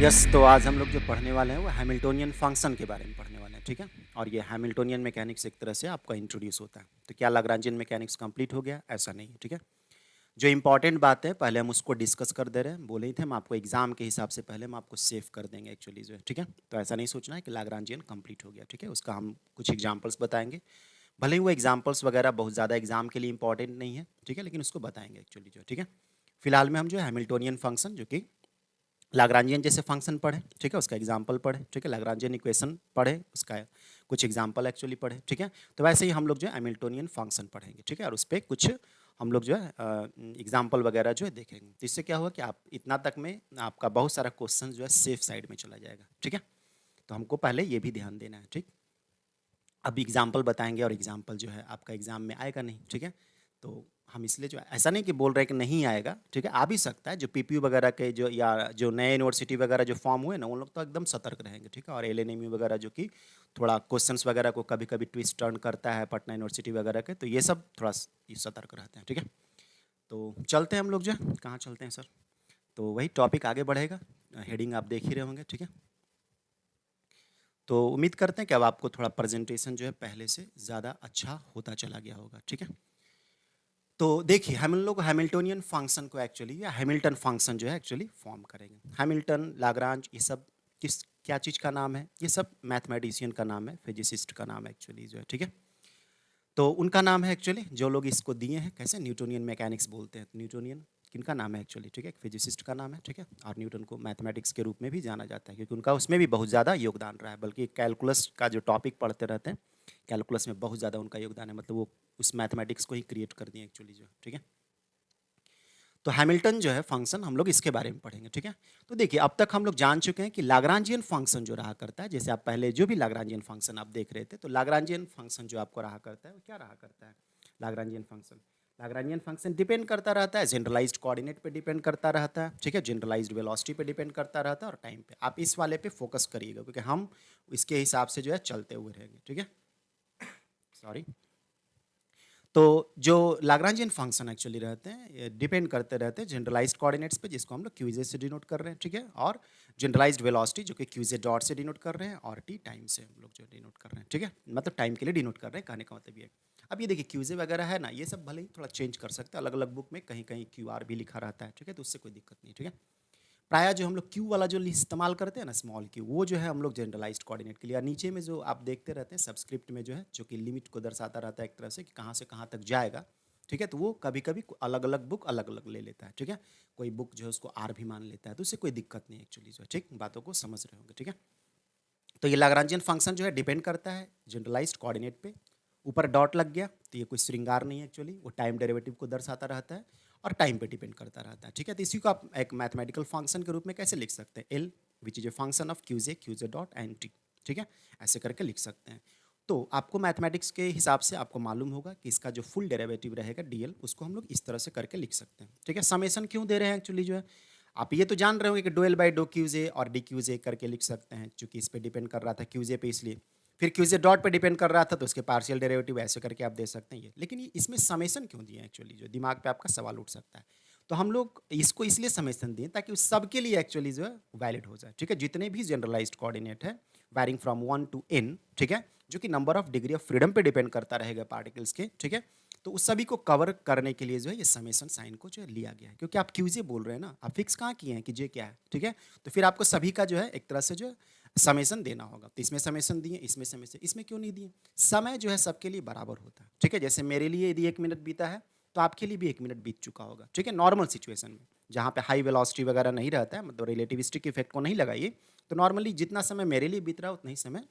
Yes, तो आज हम लोग जो पढ़ने वाले हैं वो हैमिल्टोनियन फंक्शन के बारे में पढ़ने वाले हैं, ठीक है? और ये हैमिल्टोनियन मैकेनिक्स एक तरह से आपका इंट्रोड्यूस होता है। तो क्या लाग्रांजियन मैकेनिक्स कंप्लीट हो गया? ऐसा नहीं है, ठीक है? जो इम्पोर्टेंट बात है पहले हम उसको डिस्कस कर दे रहे हैं। बोले ही थे हम आपको एग्जाम के हिसाब से पहले हम आपको सेव कर देंगे एक्चुअली जो है, ठीक है? तो ऐसा नहीं सोचना है कि लाग्रांजियन कंप्लीट हो गया, ठीक है? उसका हम कुछ एग्जाम्पल्स बताएंगे। भले ही वो एग्जाम्पल्स वगैरह बहुत ज़्यादा एग्जाम के लिए इंपॉर्टेंट नहीं है, ठीक है? लेकिन उसको बताएंगे एक्चुअली जो है, ठीक है? फिलहाल में हम जो है हैमिल्टोनियन फंक्शन जो कि लाग्रांजियन जैसे फंक्शन पढ़े, ठीक है? उसका एग्जाम्पल पढ़े, ठीक है? लाग्रांजियन इक्वेशन पढ़े, उसका कुछ एग्जाम्पल एक्चुअली पढ़े, ठीक है? तो वैसे ही हम लोग जो है हैमिल्टोनियन फंक्शन पढ़ेंगे, ठीक है? और उस पर कुछ हम लोग जो है एग्जाम्पल वगैरह जो है देखेंगे। तो इससे क्या हुआ कि आप इतना तक में आपका बहुत सारा क्वेश्चन जो है सेफ साइड में चला जाएगा, ठीक है? तो हमको पहले ये भी ध्यान देना है, ठीक? अब एग्जाम्पल बताएंगे और एग्जाम्पल जो है आपका एग्जाम में आएगा नहीं, ठीक है? तो हम इसलिए जो ऐसा नहीं कि बोल रहे हैं कि नहीं आएगा, ठीक है? आ भी सकता है। जो पीपीयू वगैरह के जो या जो नए यूनिवर्सिटी वगैरह जो फॉर्म हुए ना, उन लोग तो एकदम सतर्क रहेंगे, ठीक है? और एलएनएमयू वगैरह जो कि थोड़ा क्वेश्चंस वगैरह को कभी कभी ट्विस्ट टर्न करता है, पटना यूनिवर्सिटी वगैरह के, तो ये सब थोड़ा ये सतर्क रहते हैं, ठीक है? तो चलते हैं हम लोग जो है, कहाँ चलते हैं सर? तो वही टॉपिक आगे बढ़ेगा। हेडिंग आप देख ही रहे होंगे, ठीक है? तो उम्मीद करते हैं कि अब आपको थोड़ा प्रेजेंटेशन जो है पहले से ज़्यादा अच्छा होता चला गया होगा, ठीक है? तो देखिए हम लोग हैमिल्टोनियन फंक्शन को एक्चुअली या हैमिल्टन फंक्शन जो है एक्चुअली फॉर्म करेंगे। हैमिल्टन, लाग्रांज, ये सब किस क्या चीज़ का नाम है? ये सब मैथमेटिशियन का नाम है, फिजिसिस्ट का नाम है एक्चुअली जो है, ठीक है? तो उनका नाम है एक्चुअली, जो लोग इसको दिए हैं कैसे न्यूटोनियन मैकेनिक्स बोलते हैं। न्यूटोनियन किनका नाम है एक्चुअली, ठीक है? एक फिजिसिस्ट का नाम है, ठीक है? और न्यूटन को मैथमेटिक्स के रूप में भी जाना जाता है क्योंकि उनका उसमें भी बहुत ज़्यादा योगदान रहा है। बल्कि कैलकुलस का जो टॉपिक पढ़ते रहते हैं, कैलकुलस में बहुत ज़्यादा उनका योगदान है। मतलब वो उस मैथमेटिक्स को ही क्रिएट कर दिए एक्चुअली जो है, ठीक है? तो हैमिल्टन जो है फंक्शन हम लोग इसके बारे में पढ़ेंगे, ठीक है? तो देखिए अब तक हम लोग जान चुके हैं कि लाग्रांजियन फंक्शन जो रहा करता है, जैसे आप पहले जो भी लाग्रांजियन फंक्शन आप देख रहे थे, तो लाग्रांजियन फंक्शन जो आपको रहा करता है वो क्या रहा करता है? Lagrangian function, Lagrangian function depend करता रहता है जनरलाइज्ड कोऑर्डिनेट पे डिपेंड करता रहता है, ठीक है? जनरलाइज्ड वेलोसिटी पे डिपेंड करता रहता है और टाइम पे। आप इस वाले पे फोकस करिएगा क्योंकि हम इसके हिसाब से जो है चलते हुए रहेंगे, ठीक है? सॉरी। तो जो लाग्रांजियन फंक्शन एक्चुअली रहते हैं डिपेंड करते रहते हैं जनरलाइज्ड कोऑर्डिनेट्स पे, जिसको हम लोग क्यूजे से डिनोट कर रहे हैं, ठीक है? और जनरलाइज्ड वेलोसिटी जो कि क्यूजे डॉट से डिनोट कर रहे हैं और टी टाइम से हम लोग जो डिनोट कर रहे हैं, ठीक है? मतलब टाइम के लिए डिनोट कर रहे हैं, कहने का मतलब ये है। अब ये देखिए क्यूजे वगैरह है ना, ये सब भले ही थोड़ा चेंज कर सकते हैं, अलग अलग बुक में कहीं कहीं क्यू आर भी लिखा रहता है, ठीक है? तो उससे कोई दिक्कत नहीं, ठीक है? प्रायः जो हम लोग क्यू वाला जो इस्तेमाल करते हैं ना, स्मॉल क्यू, वो जो है हम लोग जनरलाइज्ड कोऑर्डिनेट के लिए। और नीचे में जो आप देखते रहते हैं सबस्क्रिप्ट में जो है, जो कि लिमिट को दर्शाता रहता है एक तरह से कि कहाँ से कहाँ तक जाएगा, ठीक है? तो वो कभी कभी अलग अलग बुक अलग अलग ले लेता है, ठीक है? कोई बुक जो है उसको आर भी मान लेता है, तो उससे कोई दिक्कत नहीं एक्चुअली जो है, ठीक? बातों को समझ रहे होंगे, ठीक है? तो ये लाग्रांजियन फंक्शन जो है डिपेंड करता है जनरलाइज्ड कोऑर्डिनेट पे। ऊपर डॉट लग गया तो ये कोई श्रृंगार नहीं है एक्चुअली, वो टाइम डेरिवेटिव को दर्शाता रहता है और टाइम पे डिपेंड करता रहता है, ठीक है? तो इसी को आप एक मैथमेटिकल फंक्शन के रूप में कैसे लिख सकते हैं? L which is a function of Q J dot and T, ठीक है? ऐसे करके लिख सकते हैं। तो आपको मैथमेटिक्स के हिसाब से आपको मालूम होगा कि इसका जो फुल डेरिवेटिव रहेगा डीएल, उसको हम लोग इस तरह से करके लिख सकते हैं, ठीक है? समेशन क्यों दे रहे हैं एक्चुअली जो है, आप ये तो जान रहे होंगे कि डोएल बाई डो क्यूजे और डी क्यूजे करके लिख सकते हैं, चूंकि इस पे डिपेंड कर रहा था क्यूजे पे, इसलिए फिर क्यूजे डॉट पे डिपेंड कर रहा था तो उसके पार्शियल डेरिवेटिव ऐसे करके आप दे सकते हैं ये। लेकिन ये इसमें समेशन क्यों दिए एक्चुअली, जो दिमाग पे आपका सवाल उठ सकता है। तो हम लोग इसको इसलिए समेशन दिए ताकि उस सबके लिए एक्चुअली जो है वैलिड हो जाए, ठीक है? जितने भी जनरलाइज्ड कोऑर्डिनेट है वायरिंग फ्रॉम 1 टू n, ठीक है? जो कि number of degree of freedom पे डिपेंड करता रहेगा पार्टिकल्स के, ठीक है? तो उस सभी को कवर करने के लिए जो है ये समेशन साइन को जो है लिया गया है, क्योंकि आप क्यूजे बोल रहे हैं ना, आप फिक्स कहाँ किए हैं कि जे क्या है, ठीक है? तो फिर आपको सभी का जो है एक तरह से जो है समेशन देना होगा। तो इसमें समेशन दिए, इसमें समेशन, इसमें क्यों नहीं दिए? समय जो है सबके लिए बराबर होता है, ठीक है? जैसे मेरे लिए यदि 1 मिनट बीता है तो आपके लिए भी 1 मिनट बीत चुका होगा, ठीक है? नॉर्मल सिचुएशन में जहाँ पे हाई वेलोसिटी वगैरह नहीं रहता है, मतलब रिलेटिविस्टिक इफेक्ट को नहीं लगाइए, तो नॉर्मली जितना समय मेरे लिए बीत रहा है उतना ही समय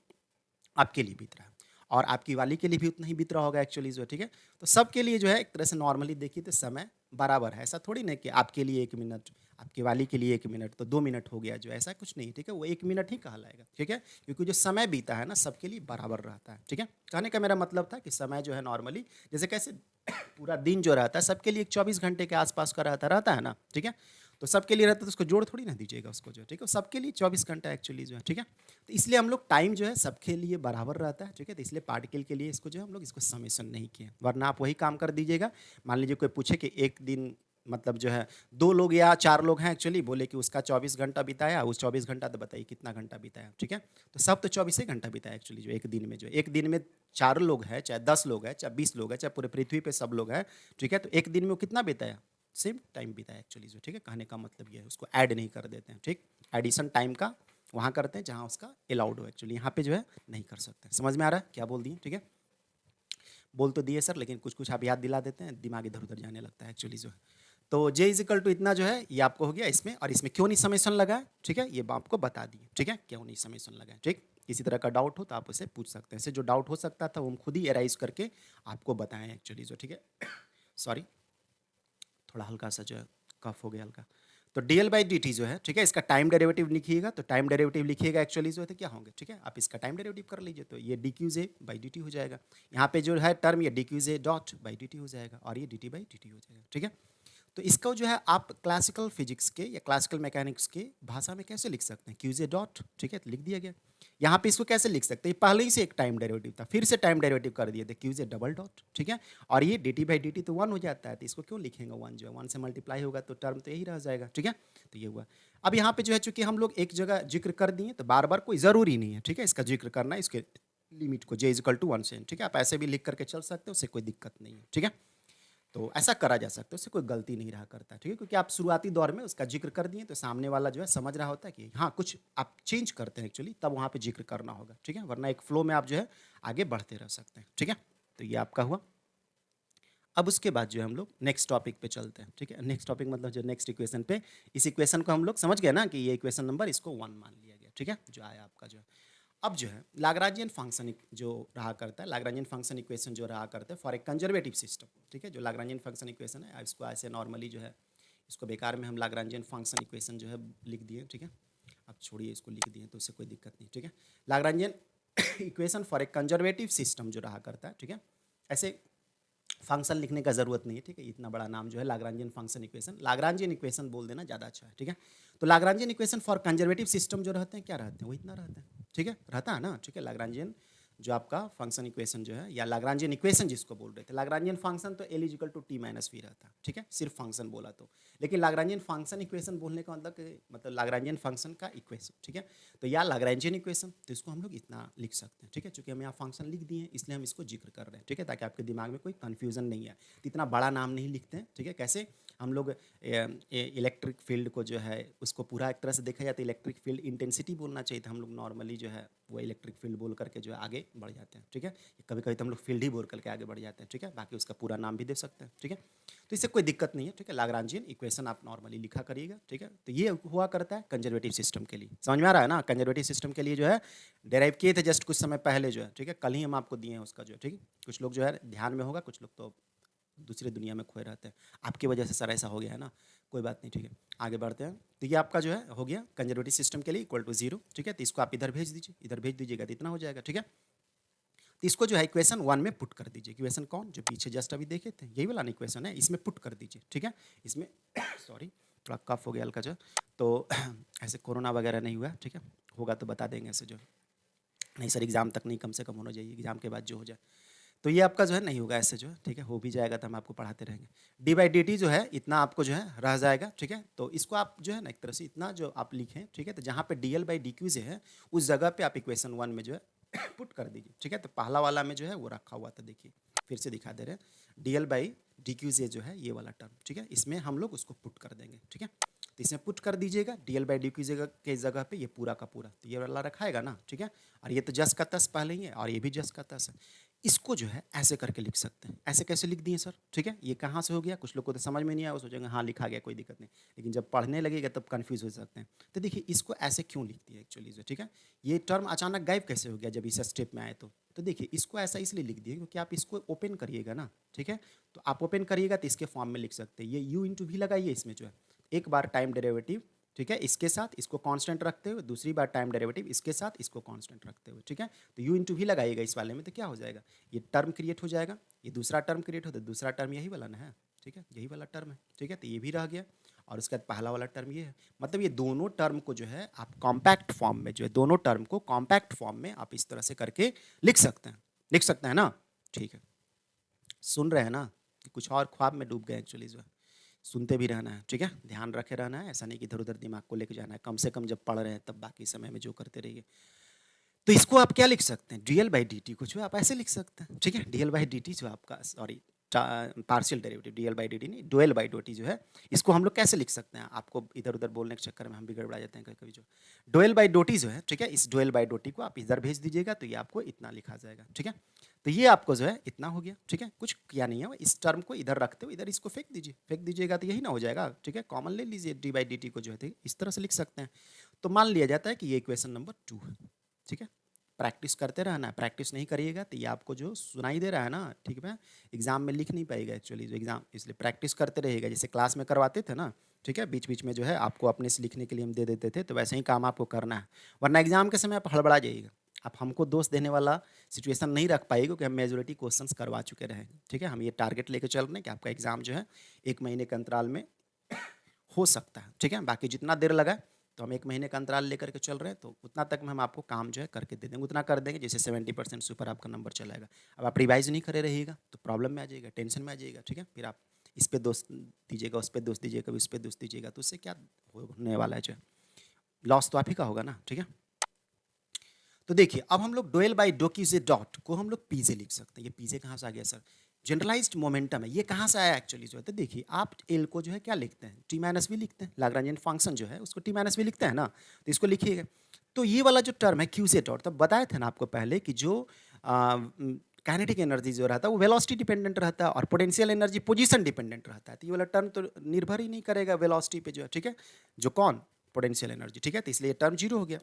आपके लिए बीत रहा है और आपकी वाली के लिए भी उतना ही बीत रहा होगा एक्चुअली जो, ठीक है? तो सबके लिए जो है एक तरह से नॉर्मली देखिए तो समय बराबर है। ऐसा थोड़ी ना कि आपके लिए 1 मिनट, आपकी वाली के लिए 1 मिनट तो 2 मिनट हो गया, जो ऐसा कुछ नहीं, ठीक है? वो 1 मिनट ही कहलाएगा, ठीक है? क्योंकि जो समय बीता है ना सबके लिए बराबर रहता है, ठीक है? कहने का मेरा मतलब था कि समय जो है नॉर्मली जैसे कैसे पूरा दिन जो रहता है सबके लिए एक 24 घंटे के आसपास का रहता है ना, ठीक है? तो सबके लिए रहता है तो उसको जोड़ थोड़ी ना दीजिएगा उसको जो, ठीक है? सबके लिए 24 घंटा एक्चुअली जो है, ठीक है? तो इसलिए हम लोग टाइम जो है सबके लिए बराबर रहता है, ठीक है? तो इसलिए पार्टिकल के लिए इसको जो है हम लोग इसको समेशन नहीं किए, वरना आप वही काम कर दीजिएगा। मान लीजिए कोई पूछे कि एक दिन मतलब जो है 2 लोग या 4 लोग हैं एक्चुअली, बोले कि उसका 24 घंटा बिताया, उस 24 घंटा तो बताइए कितना घंटा बिताया, ठीक है? तो सब तो 24 ही घंटा बिताया एक्चुअली, जो एक दिन में जो है। एक दिन में 4 लोग हैं, चाहे 10 लोग हैं, चाहे 20 लोग हैं, चाहे पूरे पृथ्वी पे सब लोग हैं, ठीक है? तो एक दिन में वो कितना बिताया? सेम टाइम बिताया एक्चुअली जो, ठीक है? कहने का मतलब ये है, उसको ऐड नहीं कर देते हैं, ठीक? एडिशन टाइम का वहाँ करते हैं जहाँ उसका अलाउड हो एक्चुअली, यहाँ पे जो है नहीं कर सकते। समझ में आ रहा है क्या बोल दिए, ठीक है? बोल तो दिए सर, लेकिन कुछ कुछ आप याद दिला देते हैं, दिमाग इधर उधर जाने लगता है एक्चुअली जो है। तो जे इज इक्वल टू इतना जो है, ये आपको हो गया इसमें, और इसमें क्यों नहीं समेशन लगा है, ठीक है? ये आपको बता दिए, ठीक है? क्यों नहीं समेशन लगा है, ठीक? किसी तरह का डाउट हो तो आप उसे पूछ सकते हैं। इससे जो डाउट हो सकता था वो हम खुद ही एराइज करके आपको बताएं एक्चुअली जो, ठीक है? सॉरी, थोड़ा हल्का सा जो है कफ हो गया हल्का। तो dl बाई डी टी जो है, ठीक है, इसका टाइम डेरिवेटिव लिखिएगा, तो टाइम डेरिवेटिव लिखिएगा एक्चुअली जो है तो क्या होंगे, ठीक है? आप इसका टाइम डेरिवेटिव कर लीजिए, तो ये D Q J by D T हो जाएगा। यहाँ पे जो है टर्म, ये D Q J dot by D T हो जाएगा, और ये D T by D T हो जाएगा, ठीक है? तो इसको जो है आप क्लासिकल फिजिक्स के या क्लासिकल मैकेनिक्स के भाषा में कैसे लिख सकते हैं? क्यूजे डॉट, ठीक है, तो लिख दिया गया। यहाँ पे इसको कैसे लिख सकते हैं? पहले ही से एक टाइम डेरिवेटिव था, फिर से टाइम डेरिवेटिव कर दिए थे, क्यूजे डबल डॉट, ठीक है? और ये D T by D T तो 1 हो जाता है, तो इसको क्यों लिखेंगे 1, जो है 1 से मल्टीप्लाई होगा तो टर्म तो यही रह जाएगा, ठीक है? तो ये हुआ। अब यहाँ पे जो है चूंकि हम लोग एक जगह जिक्र कर दिए, तो बार बार कोई ज़रूरी नहीं है, ठीक है, इसका जिक्र करना, इसके लिमिट को जे इज इक्वल टू 1 से, ठीक है? आप ऐसे भी लिख करके चल सकते हो, उससे कोई दिक्कत नहीं है, ठीक है? तो ऐसा करा जा सकता है, उससे कोई गलती नहीं रहा करता, ठीक है? क्योंकि आप शुरुआती दौर में उसका जिक्र कर दिए, तो सामने वाला जो है समझ रहा होता है कि हाँ कुछ आप चेंज करते हैं एक्चुअली, तब वहाँ पे जिक्र करना होगा, ठीक है? वरना एक फ्लो में आप जो है आगे बढ़ते रह सकते हैं, ठीक है? तो ये आपका हुआ। अब उसके बाद जो है हम लोग नेक्स्ट टॉपिक पे चलते हैं, ठीक है? नेक्स्ट टॉपिक मतलब जो नेक्स्ट इक्वेशन पे, इस इक्वेशन को हम लोग समझ गए ना कि ये इक्वेशन नंबर, इसको 1 मान लिया गया, ठीक है? जो आया आपका जो है। अब जो है लाग्रांजियन फंक्शन जो रहा करता है, लाग्रांजियन फंक्शन इक्वेशन जो रहा करता है फॉर ए कंजर्वेटिव सिस्टम, ठीक है? जो लाग्रांजियन फंक्शन इक्वेशन है, इसको ऐसे नॉर्मली जो है, इसको बेकार में हम लाग्रांजियन फंक्शन इक्वेशन जो है लिख दिए, ठीक है? अब छोड़िए, इसको लिख दिए तो उससे कोई दिक्कत नहीं, ठीक है? Lagrangian equation for a conservative system जो रहा करता है, ठीक है? ऐसे फंक्शन लिखने का जरूरत नहीं है, ठीक है? इतना बड़ा नाम जो है Lagrangian function equation, Lagrangian equation बोल देना ज़्यादा अच्छा है, ठीक है? तो Lagrangian equation for conservative system जो रहते हैं, क्या रहते हैं? वो इतना रहते हैं, ठीक है? रहता है ना, ठीक है? लाग्रांजियन जो आपका फंक्शन इक्वेशन जो है, या लाग्रांजियन इक्वेशन जिसको बोल रहे थे, लाग्रांजियन फंक्शन तो L is equal to T minus V रहता है, ठीक है? सिर्फ फंक्शन बोला तो, लेकिन लाग्रांजियन फंक्शन इक्वेशन बोलने का मतलब लाग्रांजियन फंक्शन का इक्वेशन, ठीक है? तो या लाग्रांजियन इक्वेशन, तो इसको हम लोग इतना लिख सकते हैं, ठीक है? चूंकि हम यहाँ फंक्शन लिख दिए हैं, इसलिए हम इसको जिक्र कर रहे हैं, ठीक है? ताकि आपके दिमाग में कोई कन्फ्यूजन नहीं है। तो इतना बड़ा नाम नहीं लिखते हैं, ठीक है? कैसे हम लोग इलेक्ट्रिक फील्ड को जो है उसको पूरा एक तरह से देखा जाए तो इलेक्ट्रिक फील्ड इंटेंसिटी बोलना चाहिए था, हम लोग नॉर्मली जो है वो इलेक्ट्रिक फील्ड बोल करके जो है आगे बढ़ जाते हैं, ठीक है? कभी कभी तो हम लोग फील्ड ही बोल करके आगे बढ़ जाते हैं, ठीक है? बाकी उसका पूरा नाम भी दे सकते हैं, ठीक है? तो इससे कोई दिक्कत नहीं है, ठीक है? लाग्रांजियन इक्वेशन आप नॉर्मली लिखा करिएगा, ठीक है? तो ये हुआ करता है कंजर्वेटिव सिस्टम के लिए। समझ में आ रहा है ना? कंजर्वेटिव सिस्टम के लिए जो है डेराइव किए थे जस्ट कुछ समय पहले जो है, ठीक है? कल ही हम आपको दिए हैं उसका जो है, ठीक है? कुछ लोग जो है ध्यान में होगा, कुछ लोग तो दूसरे दुनिया में खोए रहते हैं। आपकी वजह से सर ऐसा हो गया है ना, कोई बात नहीं, ठीक है? आगे बढ़ते हैं। तो ये आपका जो है हो गया कंजर्वेटिव सिस्टम के लिए इक्वल टू 0, ठीक है? तो इसको आप इधर भेज दीजिए, इधर भेज दीजिएगा तो इतना हो जाएगा, ठीक है? तो इसको जो है इक्वेशन 1 में पुट कर दीजिए। इक्वेशन कौन, जो पीछे जस्ट अभी देखे थे, यही वाला ना इक्वेशन है, इसमें पुट कर दीजिए, ठीक है? इसमें सॉरी थोड़ा कफ हो गया हल्का जो, तो ऐसे कोरोना वगैरह नहीं हुआ, ठीक है? होगा तो बता देंगे ऐसे जो, नहीं सर एग्ज़ाम तक नहीं, कम से कम होना चाहिए, एग्ज़ाम के बाद जो हो जाए। तो ये आपका जो है नहीं होगा ऐसे जो है, ठीक है? हो भी जाएगा तो हम आपको पढ़ाते रहेंगे। डी बाई डी टी जो है इतना आपको जो है रह जाएगा, ठीक है? तो इसको आप जो है ना एक तरह से इतना जो आप लिखें, ठीक है? तो जहाँ पे D L by D Q J है उस जगह पे आप इक्वेशन 1 में जो है पुट कर दीजिए, ठीक है? तो पहला वाला में जो है वो रखा हुआ था, देखिए फिर से दिखा दे रहे हैं, D L by D Q J जो है ये वाला टर्म, ठीक है? इसमें हम लोग उसको पुट कर देंगे, ठीक है? तो इसमें पुट कर दीजिएगा D L by D Q J के जगह पे ये पूरा का पूरा, तो ये वाला रखाएगा ना, ठीक है? और ये तो जस का तस पहले ही है, और ये भी जस का तस है। इसको जो है ऐसे करके लिख सकते हैं। ऐसे कैसे लिख दिए सर, ठीक है? ये कहाँ से हो गया? कुछ लोग को तो समझ में नहीं आया, वो सोचेंगे हाँ लिखा गया कोई दिक्कत नहीं, लेकिन जब पढ़ने लगेगा तब कन्फ्यूज हो सकते हैं। तो देखिए इसको ऐसे क्यों लिख दिया एक्चुअली जो, ठीक है? ये टर्म अचानक गायब कैसे हो गया जब इस स्टेप में आए तो देखिए इसको ऐसा इसलिए लिख दिए क्योंकि आप इसको ओपन करिएगा ना, ठीक है? तो आप ओपन करिएगा तो इसके फॉर्म में लिख सकते हैं, ये यू इंटू भी लगाइए इसमें जो है, एक बार टाइम डेरिवेटिव, ठीक है? इसके साथ इसको कांस्टेंट रखते हुए, दूसरी बार टाइम डेरिवेटिव इसके साथ इसको कांस्टेंट रखते हुए, ठीक है? तो यू इंटू भी लगाइएगा इस वाले में, तो क्या हो जाएगा? ये टर्म क्रिएट हो जाएगा, ये दूसरा टर्म क्रिएट होता है, दूसरा टर्म यही वाला ना है, ठीक है? यही वाला टर्म है, ठीक है? तो ये भी रह गया, और उसके बाद पहला वाला टर्म ये है। मतलब ये दोनों टर्म को जो है आप कॉम्पैक्ट फॉर्म में जो है, दोनों टर्म को कॉम्पैक्ट फॉर्म में आप इस तरह से करके लिख सकते हैं, लिख सकते हैं ना? ठीक है, सुन रहे हैं ना? कुछ और ख्वाब में डूब गए एक्चुअली जो है, सुनते भी रहना है, ठीक है, ध्यान रखे रहना है, ऐसा नहीं कि इधर उधर दिमाग को लेके जाना है, कम से कम जब पढ़ रहे हैं तब बाकी समय में जो करते रहिए। तो इसको आप क्या लिख सकते हैं, डीएल बाई डी टी को जो आप ऐसे लिख सकते हैं, ठीक है, डीएल बाई डी टी जो आपका, sorry partial derivative DL by D T नहीं, डुएल बाई डो टी जो है, इसको हम लोग कैसे लिख सकते हैं, आपको इधर उधर बोलने के चक्कर में हम भी गड़बड़ा जाते हैं कभी कभी। जो डुएल बाई डो टी जो है, ठीक है, इस डुएल बाई डो टी को आप इधर भेज दीजिएगा तो ये आपको इतना लिखा जाएगा, ठीक है। तो ये आपको जो है इतना हो गया, ठीक है, कुछ किया नहीं है, इस टर्म को इधर रखते हो, इधर इसको फेंक दीजिएगा तो यही ना हो जाएगा, ठीक है, कॉमन ले लीजिए डी बाई डी टी को जो है इस तरह से लिख सकते हैं। तो मान लिया जाता है कि ये इक्वेशन नंबर 2 है, ठीक है। प्रैक्टिस करते रहना है, प्रैक्टिस नहीं करिएगा तो ये आपको जो सुनाई दे रहा है ना, ठीक है, एग्जाम में लिख नहीं पाएगा एक्चुअली जो एग्जाम, इसलिए प्रैक्टिस करते रहेगा, जैसे क्लास में करवाते थे ना, ठीक है, बीच बीच में जो है आपको अपने से लिखने के लिए हम दे देते थे, तो वैसे ही काम आपको करना है, वरना एग्जाम के समय आप हड़बड़ा जाइएगा, आप हमको दोष देने वाला सिचुएशन नहीं रख पाएगी क्योंकि हम मेजोरिटी क्वेश्चंस करवा चुके रहेंगे, ठीक है। हम ये टारगेट लेके चल रहे हैं कि आपका एग्जाम जो है 1 महीने के अंतराल में हो सकता है, ठीक है, बाकी जितना देर लगा तो हम 1 महीने का अंतराल लेकर के चल रहे हैं, तो उतना तक में हम आपको काम जो है करके दे देंगे, उतना कर देंगे जैसे 70% से ऊपर आपका नंबर चलाएगा। अब आप रिवाइज नहीं करे रहिएगा तो प्रॉब्लम में आ जाएगा, टेंशन में आ जाएगा, ठीक है, फिर आप इस पे दोस्त दीजिएगा, उस पर दोस्त दीजिएगा, उस पर दोस्त दीजिएगा, तो उससे क्या होने वाला है, जो लॉस तो आप ही का होगा ना, ठीक है। तो देखिए अब हम लोग डोएल बाई डो की से डॉट को हम लोग पीजे लिख सकते हैं, ये पीजे कहाँ से आ गया सर, जनरलाइज्ड मोमेंटम है, ये कहाँ से आया एक्चुअली जो है, तो देखिए आप एल को जो है क्या लिखते हैं, टी माइनस भी लिखते हैं, लाग्रांजियन फंक्शन जो है उसको टी माइनस भी लिखते हैं ना, तो इसको लिखिएगा। तो ये वाला जो टर्म है क्यू से डॉट, तो बताए थे ना आपको पहले कि जो काइनेटिक एनर्जी जो रहता है वो वेलोसिटी डिपेंडेंट रहता है और पोटेंशियल एनर्जी पोजीशन डिपेंडेंट रहता है, तो ये वाला टर्म तो निर्भर ही नहीं करेगा वेलोसिटी पे जो है, ठीक है, जो कौन पोटेंशियल एनर्जी, ठीक है, तो इसलिए टर्म जीरो हो गया।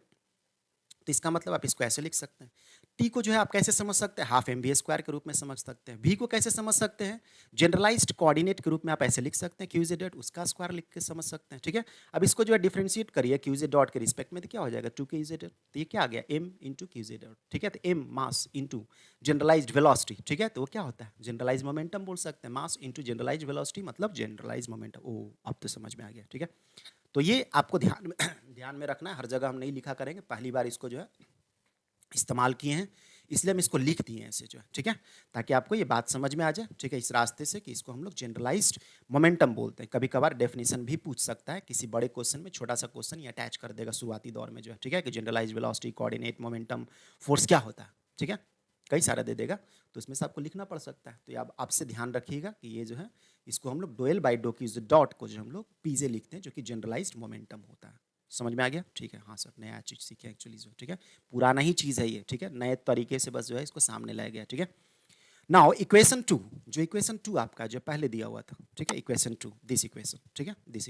तो इसका मतलब आप इसको ऐसे लिख सकते हैं, टी को जो है आप कैसे समझ सकते हैं, हाफ एम वी स्क्वायर के रूप में समझ सकते हैं, वी को कैसे समझ सकते हैं, जनरलाइज्ड कोऑर्डिनेट के रूप में आप ऐसे लिख सकते हैं, क्यू जेड डॉट उसका स्क्वायर लिख के समझ सकते हैं, ठीक है। अब इसको जो है डिफरेंशिएट करिए क्यू जेड डॉट के रिस्पेक्ट में, तो क्या हो जाएगा 2 क्यू जेड डॉट, तो ये क्या आ गया M into Q Z dot, ठीक है, तो M mass into generalised velocity, ठीक है, तो वो क्या होता है जनरलाइज मोमेंटम बोल सकते हैं, मास इंटू जनरलाइज वेलोसिटी मतलब जनरलाइज मोमेंटम। ओ अब तो समझ में आ गया, ठीक है। तो ये आपको ध्यान में रखना है, हर जगह हम नहीं लिखा करेंगे, पहली बार इसको जो है इस्तेमाल किए हैं इसलिए हम इसको लिख दिए हैं ऐसे जो है, ठीक है, ताकि आपको ये बात समझ में आ जाए, ठीक है, इस रास्ते से कि इसको हम लोग जनरलाइज्ड मोमेंटम बोलते हैं। कभी कभार डेफिनेशन भी पूछ सकता है, किसी बड़े क्वेश्चन में छोटा सा क्वेश्चन ये अटैच कर देगा शुरुआती दौर में जो है, ठीक है, कि generalised velocity coordinate momentum force क्या होता है, ठीक है, कई सारा दे देगा, तो इसमें से आपको लिखना पड़ सकता है। तो आप आपसे ध्यान रखिएगा कि ये जो है इसको हम लोग डोएल बाई डो की डॉट को जो हम लोग पीजे लिखते हैं जो कि जनरलाइज्ड मोमेंटम होता है। समझ में आ गया, ठीक है, हाँ सर नया चीज़ सीखे एक्चुअली जो, ठीक है, पुराना ही चीज़ है ये, ठीक है, नए तरीके से बस जो है इसको सामने लाया गया, ठीक है। नाउ इक्वेशन 2, जो इक्वेशन 2 आपका जो पहले दिया हुआ था, ठीक है, इक्वेशन 2 दिस इक्वेशन, ठीक है, this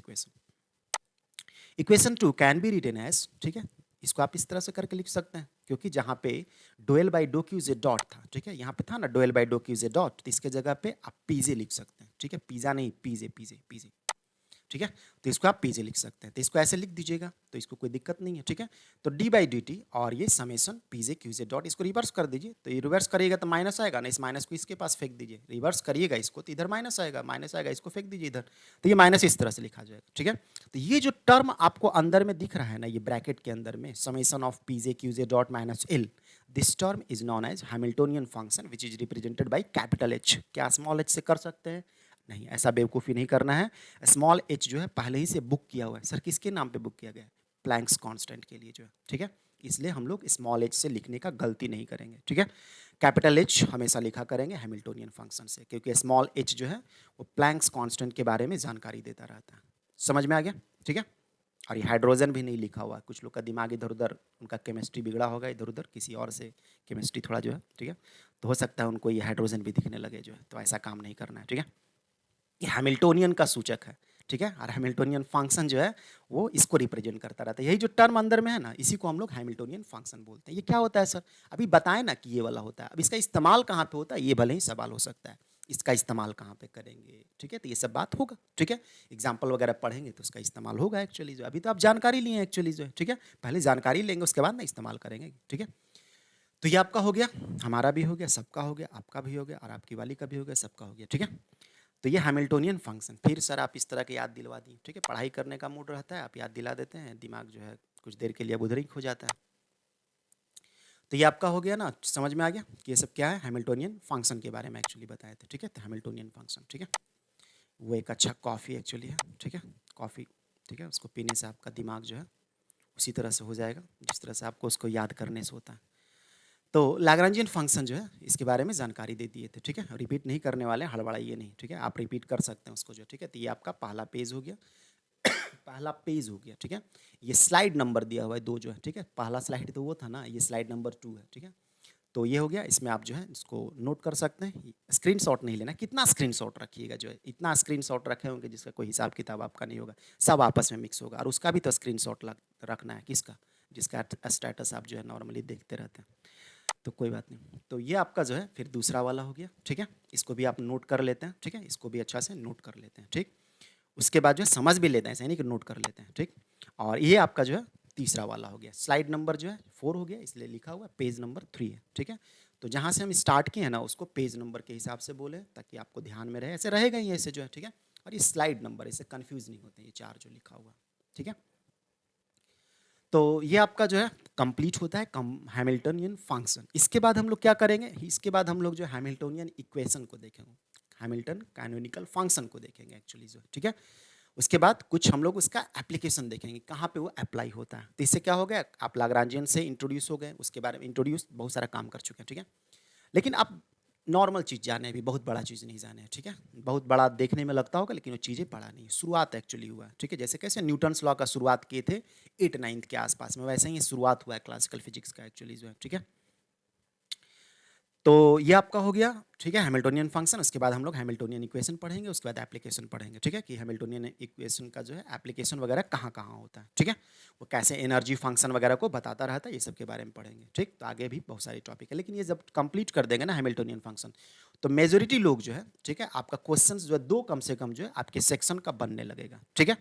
equation 2 can be written as, ठीक है, इसको आप इस तरह से करके लिख सकते हैं, क्योंकि जहाँ पे dual by dough Q J dot था, ठीक है, यहाँ पे था ना dual by dough Q J dot, तो इसके जगह पे आप पीजे लिख सकते हैं, ठीक है, पिज़्ज़ा नहीं पीजे पीजे पीजे, ठीक है, तो इसको आप पीजे लिख सकते हैं, तो इसको ऐसे लिख दीजिएगा तो इसको कोई दिक्कत नहीं है, ठीक है। तो डी बाई डी टी और ये समेसन पीजे क्यूजे डॉट, इसको रिवर्स कर दीजिए, तो ये रिवर्स करिएगा तो माइनस आएगा ना, इस माइनस को इसके पास फेंक दीजिए, रिवर्स करिएगा इसको तो इधर माइनस आएगा इसको फेंक दीजिए इधर, तो ये माइनस इस तरह से लिखा जाएगा, ठीक है। तो ये जो टर्म आपको अंदर में दिख रहा है ना, ये ब्रैकेट के अंदर में summation of P J Q J dot minus L, this term is known as Hamiltonian function which is represented by capital H. क्या स्मॉल एच से कर सकते हैं, नहीं, ऐसा बेवकूफ़ी नहीं करना है। स्मॉल एच जो है पहले ही से बुक किया हुआ है, सर किसके नाम पे बुक किया गया है, प्लैंक्स कांस्टेंट के लिए जो है, ठीक है, इसलिए हम लोग स्मॉल एच से लिखने का गलती नहीं करेंगे, ठीक है। कैपिटल एच हमेशा लिखा करेंगे हैमिल्टोनियन फंक्शन से, क्योंकि स्मॉल एच जो है वो प्लैंक्स कांस्टेंट के बारे में जानकारी देता रहता है। समझ में आ गया, ठीक है। और ये हाइड्रोजन भी नहीं लिखा हुआ, कुछ लोग का दिमाग इधर उधर, उनका केमिस्ट्री बिगड़ा होगा इधर उधर, किसी और से केमिस्ट्री थोड़ा जो है, ठीक है, तो हो सकता है उनको ये हाइड्रोजन भी दिखने लगे जो है, तो ऐसा काम नहीं करना है, ठीक है। ये हैमिल्टोनियन का सूचक है, ठीक है, और हैमिल्टोनियन फंक्शन जो है वो इसको रिप्रेजेंट करता रहता है। यही जो टर्म अंदर में है ना, इसी को हम लोग हैमिल्टोनियन फंक्शन बोलते हैं। ये क्या होता है सर, अभी बताएं ना कि ये वाला होता है, अब इसका इस्तेमाल कहाँ पे होता है ये भले ही सवाल हो सकता है, इसका इस्तेमाल कहाँ पे करेंगे, ठीक है, तो ये सब बात होगा, ठीक है, एग्जाम्पल वगैरह पढ़ेंगे तो उसका इस्तेमाल होगा एक्चुअली जो, अभी तो आप जानकारी लिए एक्चुअली जो है, ठीक है, पहले जानकारी लेंगे उसके बाद ना इस्तेमाल करेंगे, ठीक है। तो ये आपका हो गया, हमारा भी हो गया, सबका हो गया, आपका भी हो गया और आपकी वाली का भी हो गया, सबका हो गया, ठीक है। तो ये हैमिल्टोनियन फंक्शन, फिर सर आप इस तरह के याद दिलवा दिए, ठीक है, पढ़ाई करने का मूड रहता है, आप याद दिला देते हैं, दिमाग जो है कुछ देर के लिए अब उधर ही खो जाता है। तो ये आपका हो गया ना, समझ में आ गया कि ये सब क्या है, हैमिल्टोनियन फंक्शन के बारे में एक्चुअली बताए थे, ठीक है, तो हैमिल्टोनियन फंक्शन, ठीक है। वो एक अच्छा कॉफ़ी एक्चुअली है, ठीक है, कॉफ़ी, ठीक है, उसको पीने से आपका दिमाग जो है उसी तरह से हो जाएगा जिस तरह से आपको उसको याद करने से होता है। तो लैग्रैन्जियन फंक्शन जो है इसके बारे में जानकारी दे दिए थे, ठीक है, रिपीट नहीं करने वाले हैं, हड़बड़ाइए नहीं, ठीक है, आप रिपीट कर सकते हैं उसको जो, ठीक है। तो ये आपका पहला पेज हो गया, पहला पेज हो गया, ठीक है। ये स्लाइड नंबर दिया हुआ है 2 जो है, ठीक है, पहला स्लाइड तो वो था ना, ये स्लाइड नंबर 2 है, ठीक है। तो ये हो गया, इसमें आप जो है इसको नोट कर सकते हैं, स्क्रीनशॉट नहीं लेना, कितना स्क्रीनशॉट रखिएगा, जो है इतना स्क्रीनशॉट रखे होंगे जिसका कोई हिसाब किताब आपका नहीं होगा, सब आपस में मिक्स होगा, और उसका भी तो स्क्रीनशॉट रखना है, किसका, जिसका स्टेटस आप जो है नॉर्मली देखते रहते हैं, तो कोई बात नहीं। तो ये आपका जो है फिर दूसरा वाला हो गया, ठीक है, इसको भी आप नोट कर लेते हैं, ठीक है, इसको भी अच्छा से नोट कर लेते हैं, ठीक। उसके बाद जो है समझ भी लेते हैं, ऐसा नहीं कि नोट कर लेते हैं, ठीक। और ये आपका जो है तीसरा वाला हो गया, स्लाइड नंबर जो है 4 हो गया, इसलिए लिखा हुआ पेज नंबर 3 है, ठीक है। तो जहाँ से हम स्टार्ट किए हैं ना उसको पेज नंबर के हिसाब से बोले ताकि आपको ध्यान में रहे, ऐसे रहेगा ही ऐसे जो है, ठीक है। और ये स्लाइड नंबर, इससे कन्फ्यूज नहीं होते, ये 4 जो लिखा हुआ, ठीक है। तो ये आपका जो है कंप्लीट होता है हैमिल्टनियन फंक्शन। इसके बाद हम लोग क्या करेंगे, इसके बाद हम लोग जो हैमिल्टनियन इक्वेशन को देखेंगे, हैमिल्टन कैनोनिकल फंक्शन को देखेंगे एक्चुअली जो, ठीक है। उसके बाद कुछ हम लोग उसका एप्लीकेशन देखेंगे, कहाँ पे वो अप्लाई होता है। तो इससे क्या हो गया, आप लाग्रांजियन से इंट्रोड्यूस हो गए, उसके बारे में इंट्रोड्यूस बहुत सारा काम कर चुके हैं, ठीक है। लेकिन आप नॉर्मल चीज़ जाने हैं, अभी बहुत बड़ा चीज़ नहीं जाने हैं, ठीक है। बहुत बड़ा देखने में लगता होगा लेकिन वो चीज़ें पढ़ा नहीं, शुरुआत एक्चुअली हुआ है, ठीक है। जैसे कैसे न्यूटन्स लॉ का शुरुआत किए थे 8-9 के आसपास में, वैसे ही शुरुआत हुआ है क्लासिकल फिजिक्स का एक्चुअली जो है, ठीक है। तो ये आपका हो गया, ठीक है, हैमिल्टोनियन फंक्शन। उसके बाद हम लोग हैमिल्टोनियन इक्वेशन पढ़ेंगे, उसके बाद एप्लीकेशन पढ़ेंगे, ठीक है, कि हैमिल्टोनियन इक्वेशन का जो है एप्लीकेशन वगैरह कहाँ कहाँ होता है, ठीक है। वो कैसे एनर्जी फंक्शन वगैरह को बताता रहता है, ये सब के बारे में पढ़ेंगे, ठीक। तो आगे भी बहुत सारी टॉपिक है, लेकिन ये जब कंप्लीट कर देंगे ना हैमिल्टोनियन फंक्शन, तो मेजोरिटी लोग जो है, ठीक है, आपका क्वेश्चन जो है 2 कम से कम जो है आपके सेक्शन का बनने लगेगा, ठीक है।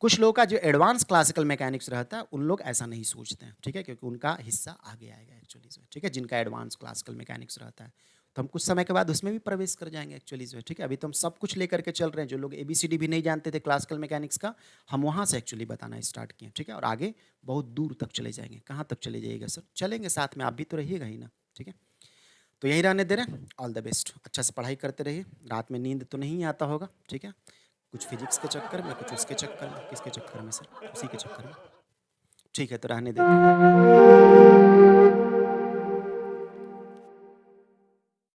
कुछ लोगों का जो एडवांस क्लासिकल मैकेनिक्स रहता है उन लोग ऐसा नहीं सोचते हैं, ठीक है, क्योंकि उनका हिस्सा आगे आएगा एक्चुअली जो है, ठीक है, जिनका एडवांस क्लासिकल मैकेनिक्स रहता है। तो हम कुछ समय के बाद उसमें भी प्रवेश कर जाएंगे एक्चुअली जो है, ठीक है। अभी तो हम सब कुछ लेकर के चल रहे हैं, जो लोग ABCD भी नहीं जानते थे क्लासिकल मैकेनिक्स का, हम वहाँ से एक्चुअली बताना स्टार्ट किए, ठीक है। और आगे बहुत दूर तक चले जाएंगे। कहाँ तक चले जाइएगा सर, चलेंगे साथ में, आप भी तो रहिएगा ही ना, ठीक है। तो यही रहने दे रहे हैं, ऑल द बेस्ट, अच्छा से पढ़ाई करते रहिए, रात में नींद तो नहीं आता होगा, ठीक है। कुछ फिजिक्स के चक्कर में, कुछ उसके चक्कर में, किसके चक्कर में सर, उसी के चक्कर में, ठीक है, तो रहने देते हैं।